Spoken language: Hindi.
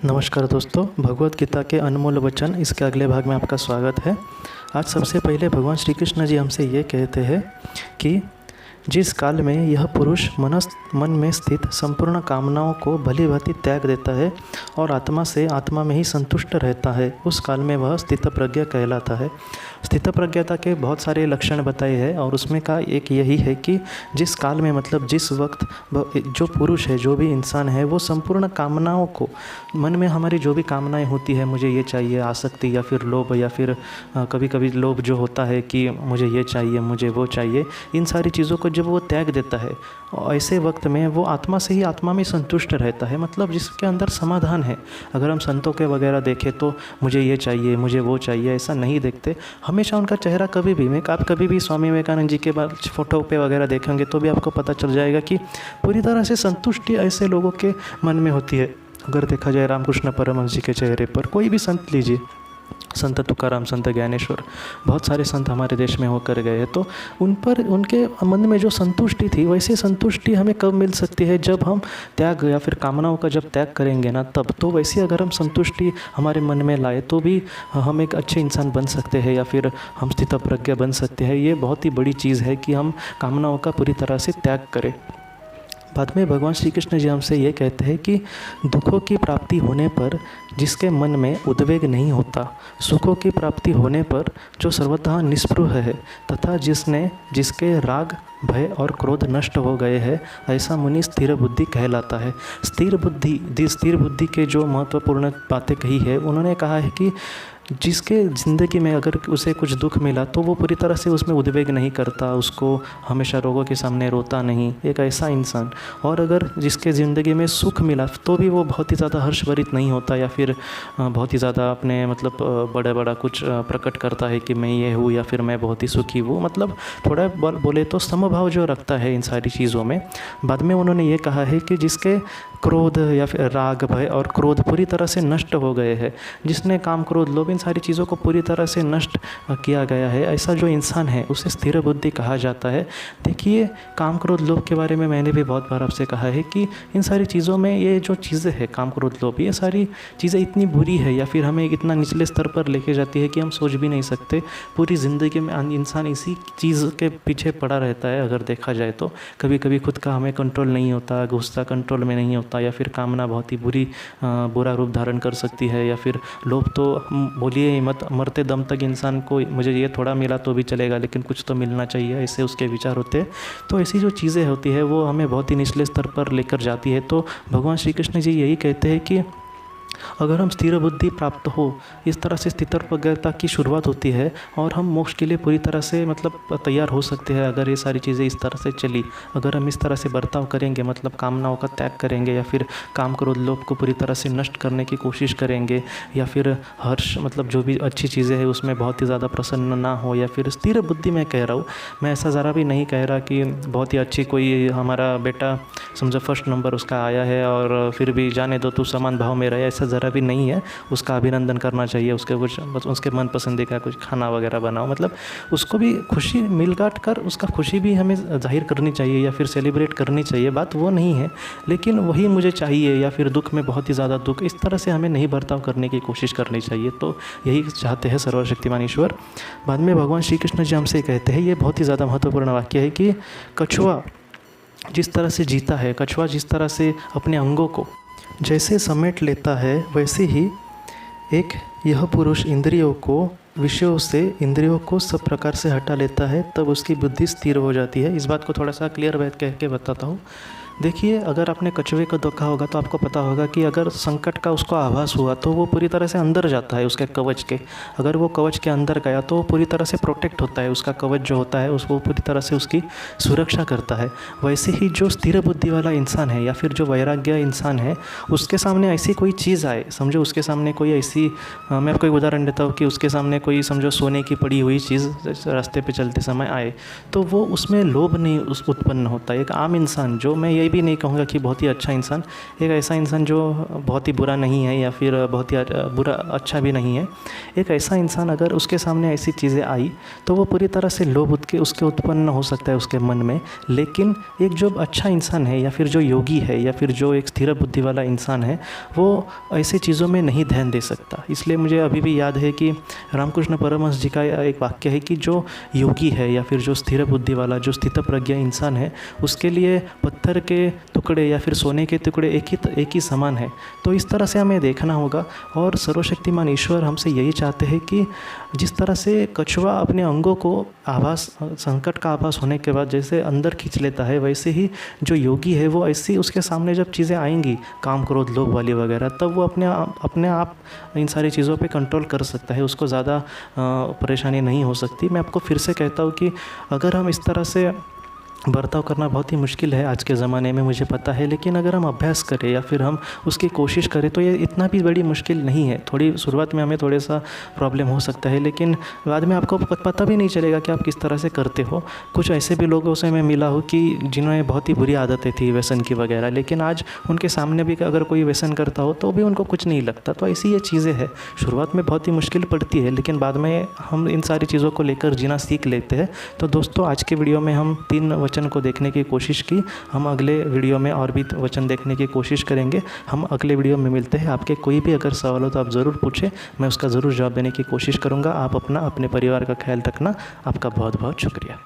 नमस्कार दोस्तों, भगवत गीता के अनमोल वचन इसके अगले भाग में आपका स्वागत है। आज सबसे पहले भगवान श्री कृष्ण जी हमसे ये कहते हैं कि जिस काल में यह पुरुष मन में स्थित संपूर्ण कामनाओं को भली भांति त्याग देता है और आत्मा से आत्मा में ही संतुष्ट रहता है, उस काल में वह स्थितप्रज्ञ कहलाता है। स्थितप्रज्ञता के बहुत सारे लक्षण बताए हैं और उसमें का एक यही है कि जिस काल में मतलब जिस वक्त जो पुरुष है, जो भी इंसान है, वो संपूर्ण कामनाओं को, मन में हमारी जो भी कामनाएं होती है, मुझे ये चाहिए, आसक्ति या फिर लोभ या फिर कभी कभी लोभ जो होता है कि मुझे ये चाहिए, मुझे वो चाहिए, इन सारी चीज़ों को जब वो त्याग देता है, ऐसे वक्त में वो आत्मा से ही आत्मा में संतुष्ट रहता है, मतलब जिसके अंदर समाधान है। अगर हम संतों के वगैरह देखें तो मुझे ये चाहिए, मुझे वो चाहिए, ऐसा नहीं देखते। हमेशा उनका चेहरा कभी भी आप कभी भी स्वामी विवेकानंद जी के बाद फ़ोटो पे वगैरह देखेंगे तो भी आपको पता चल जाएगा कि पूरी तरह से संतुष्टि ऐसे लोगों के मन में होती है। अगर देखा जाए रामकृष्ण परमहंस जी के चेहरे पर, कोई भी संत लीजिए, संत तुकाराम, संत ज्ञानेश्वर, बहुत सारे संत हमारे देश में होकर गए हैं, तो उन पर उनके मन में जो संतुष्टि थी, वैसी संतुष्टि हमें कब मिल सकती है? जब हम त्याग या फिर कामनाओं का जब त्याग करेंगे ना, तब। तो वैसी अगर हम संतुष्टि हमारे मन में लाए तो भी हम एक अच्छे इंसान बन सकते हैं या फिर हम स्थितप्रज्ञ बन सकते हैं। ये बहुत ही बड़ी चीज़ है कि हम कामनाओं का पूरी तरह से त्याग करें। बाद में भगवान श्री कृष्ण जी हमसे ये कहते हैं कि दुखों की प्राप्ति होने पर जिसके मन में उद्वेग नहीं होता, सुखों की प्राप्ति होने पर जो सर्वथा निस्पृह है, तथा जिसके राग, भय और क्रोध नष्ट हो गए हैं, ऐसा मुनि स्थिर बुद्धि कहलाता है। स्थिर बुद्धि के जो महत्वपूर्ण बातें कही है, उन्होंने कहा है कि जिसके ज़िंदगी में अगर उसे कुछ दुख मिला तो वो पूरी तरह से उसमें उद्वेग नहीं करता, उसको हमेशा रोगों के सामने रोता नहीं, एक ऐसा इंसान। और अगर जिसके ज़िंदगी में सुख मिला तो भी वो बहुत ही ज़्यादा हर्षभरित नहीं होता या फिर बहुत ही ज़्यादा अपने मतलब बड़ा कुछ प्रकट करता है कि मैं ये हूँ या फिर मैं बहुत ही सुखी हूँ, मतलब थोड़ा बोले तो समभाव जो रखता है इन सारी चीज़ों में। बाद में उन्होंने ये कहा है कि जिसके क्रोध या फिर राग, भय और क्रोध पूरी तरह से नष्ट हो गए हैं, जिसने काम, क्रोध, लोभ, इन सारी चीज़ों को पूरी तरह से नष्ट किया गया है, ऐसा जो इंसान है उसे स्थिर बुद्धि कहा जाता है। देखिए, काम, क्रोध, लोभ के बारे में मैंने भी बहुत बार आपसे कहा है कि इन सारी चीज़ों में ये जो चीज़ें हैं, काम, क्रोध, लोभ, ये सारी चीज़ें इतनी बुरी है या फिर हमें इतना निचले स्तर पर लेके जाती है कि हम सोच भी नहीं सकते। पूरी ज़िंदगी में इंसान इसी चीज़ के पीछे पड़ा रहता है। अगर देखा जाए तो कभी कभी खुद का हमें कंट्रोल नहीं होता, गुस्सा कंट्रोल में नहीं होता, या फिर कामना बहुत ही बुरा रूप धारण कर सकती है, या फिर लोभ तो बोलिए ही मत, मरते दम तक इंसान को मुझे ये थोड़ा मिला तो भी चलेगा लेकिन कुछ तो मिलना चाहिए, ऐसे उसके विचार होते हैं। तो ऐसी जो चीज़ें होती है वो हमें बहुत ही निचले स्तर पर लेकर जाती है। तो भगवान श्री कृष्ण जी यही कहते हैं कि अगर हम स्थिर बुद्धि प्राप्त हो, इस तरह से स्थितप्रज्ञता की शुरुआत होती है और हम मोक्ष के लिए पूरी तरह से मतलब तैयार हो सकते हैं। अगर ये सारी चीज़ें इस तरह से चली, अगर हम इस तरह से बर्ताव करेंगे, मतलब कामनाओं का त्याग करेंगे या फिर काम, क्रोध, लोभ को पूरी तरह से नष्ट करने की कोशिश करेंगे, या फिर हर्ष मतलब जो भी अच्छी चीज़ें हैं उसमें बहुत ही ज़्यादा प्रसन्न ना हो, या फिर स्थिर बुद्धि मैं कह रहा हूँ, मैं ऐसा ज़रा भी नहीं कह रहा कि बहुत ही अच्छी कोई हमारा बेटा समझो फर्स्ट नंबर उसका आया है और फिर भी जाने दो तू समान भाव में रहे, ऐसा ज़रा भी नहीं है। उसका अभिनंदन करना चाहिए, उसके कुछ उसके मन पसंदी का कुछ खाना वगैरह बनाओ, मतलब उसको भी खुशी मिल काट कर उसका खुशी भी हमें जाहिर करनी चाहिए या फिर सेलिब्रेट करनी चाहिए, बात वो नहीं है। लेकिन वही मुझे चाहिए या फिर दुख में बहुत ही ज़्यादा दुख, इस तरह से हमें नहीं बर्ताव करने की कोशिश करनी चाहिए। तो यही चाहते हैं सर्वशक्तिमान ईश्वर। बाद में भगवान श्री कृष्ण जी हमसे कहते हैं, ये बहुत ही ज़्यादा महत्वपूर्ण वाक्य है कि कछुआ जिस तरह से जीता है, कछुआ जिस तरह से अपने अंगों को जैसे समेट लेता है, वैसे ही एक यह पुरुष इंद्रियों को, विषयों से इंद्रियों को सब प्रकार से हटा लेता है, तब उसकी बुद्धि स्थिर हो जाती है। इस बात को थोड़ा सा क्लियर बात कह के बताता हूँ। देखिए, अगर आपने कछुए को देखा होगा तो आपको पता होगा कि अगर संकट का उसको आभास हुआ तो वो पूरी तरह से अंदर जाता है उसके कवच के। अगर वो कवच के अंदर गया तो वो पूरी तरह से प्रोटेक्ट होता है, उसका कवच जो होता है उसको पूरी तरह से उसकी सुरक्षा करता है। वैसे ही जो स्थिर बुद्धि वाला इंसान है या फिर जो वैराग्य इंसान है, उसके सामने ऐसी कोई चीज़ आए, समझो उसके सामने कोई ऐसी, मैं आपको एक उदाहरण देता हूँ कि उसके सामने कोई समझो सोने की पड़ी हुई चीज़ रास्ते पे चलते समय आए, तो वो उसमें लोभ नहीं उत्पन्न होता। एक आम इंसान, जो मैं यही भी नहीं कहूँगा कि बहुत ही अच्छा इंसान, एक ऐसा इंसान जो बहुत ही बुरा नहीं है या फिर बहुत ही बुरा अच्छा भी नहीं है। एक ऐसा इंसान अगर उसके सामने ऐसी चीज़ें आई तो वो पूरी तरह से लोभ उसके उत्पन्न हो सकता है उसके मन में, लेकिन एक जो अच्छा इंसान है या फिर जो योगी है या फिर जो एक स्थिर बुद्धि वाला इंसान है वो ऐसी चीज़ों में नहीं ध्यान दे सकता। इसलिए मुझे अभी भी याद है कि रामकृष्ण परमहंस जी का एक वाक्य है कि जो योगी है या फिर जो स्थिर बुद्धि वाला जो स्थित प्रज्ञ इंसान है उसके लिए पत्थर के टुकड़े या फिर सोने के टुकड़े एक ही समान है। तो इस तरह से हमें देखना होगा और सर्वशक्तिमान ईश्वर हमसे यही चाहते हैं कि जिस तरह से कछुआ अपने अंगों को आभास संकट का आभास होने के बाद जैसे अंदर खींच लेता है, वैसे ही जो योगी है वो ऐसी उसके सामने जब चीज़ें आएंगी काम क्रोध लोभ वाली वगैरह, तब वो अपने आप इन सारी चीज़ों पे कंट्रोल कर सकता है, उसको ज़्यादा परेशानी नहीं हो सकती। मैं आपको फिर से कहता हूँ कि अगर हम इस तरह से बर्ताव करना बहुत ही मुश्किल है आज के ज़माने में, मुझे पता है, लेकिन अगर हम अभ्यास करें या फिर हम उसकी कोशिश करें तो ये इतना भी बड़ी मुश्किल नहीं है। थोड़ी शुरुआत में हमें थोड़ा सा प्रॉब्लम हो सकता है, लेकिन बाद में आपको पता भी नहीं चलेगा कि आप किस तरह से करते हो। कुछ ऐसे भी लोगों से मैं मिला हूँ कि जिन्होंने बहुत ही बुरी आदतें थी व्यसन की वगैरह, लेकिन आज उनके सामने भी अगर कोई व्यसन करता हो तो भी उनको कुछ नहीं लगता। तो ऐसी ये चीज़ें हैं, शुरुआत में बहुत ही मुश्किल पड़ती है लेकिन बाद में हम इन सारी चीज़ों को लेकर जीना सीख लेते हैं। तो दोस्तों, आज के वीडियो में हम 3 वचन को देखने की कोशिश की। हम अगले वीडियो में और भी वचन देखने की कोशिश करेंगे। हम अगले वीडियो में मिलते हैं। आपके कोई भी अगर सवाल हो तो आप ज़रूर पूछें, मैं उसका ज़रूर जवाब देने की कोशिश करूँगा। आप अपने परिवार का ख्याल रखना। आपका बहुत बहुत शुक्रिया।